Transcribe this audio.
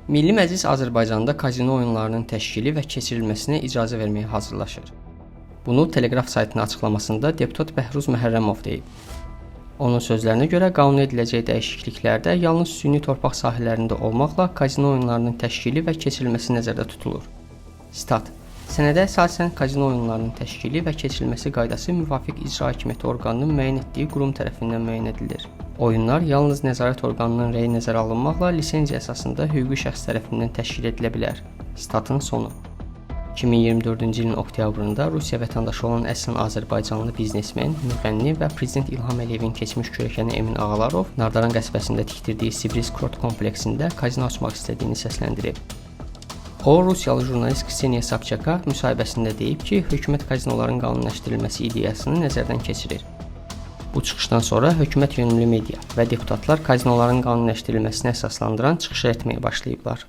Milli Məclis Azərbaycanda kazino oyunlarının təşkili və keçirilməsinə icazə verməyə hazırlaşır. Bunu Teleqraf saytının açıqlamasında deputat Bəhruz Məhərrəmov deyib. Onun sözlərinə görə qanuna ediləcək dəyişikliklərdə yalnız süni torpaq sahələrində olmaqla kazino oyunlarının təşkili və keçirilməsi nəzərdə tutulur. Stat: Sənədə əsasən kazino oyunlarının təşkili və keçirilməsi qaydası müvafiq icra hakimiyyəti orqanının müəyyən etdiyi qurum tərəfindən müəyyən edilir. Oyunlar yalnız nəzarət orqanının rəyi nəzərə alınmaqla lisenziya əsasında hüquqi şəxs tərəfindən təşkil edilə bilər. Statın sonu. 2024-cü ilin oktyabrında Rusiya vətəndaşı olan əslən Azərbaycanlı biznesmen, müğənni və Prezident İlham Əliyevin keçmiş kürəkəni Emin Ağalarov Nardaran qəsbəsində tikdirdiyi Sibris Krot kompleksində kazino açmaq istədiyini səsləndirib. O, Rusiyalı jurnalist Kseniya Sobçaka müsahibəsində deyib ki, hökumət kazinoların qanuniləşdirilməsi ideyasını nəzərdən keçirir. Bu çıxışdan sonra hökumət yönümlü media və deputatlar kazinoların qanuniləşdirilməsini əsaslandıran çıxışlar etməyə başlayıblar.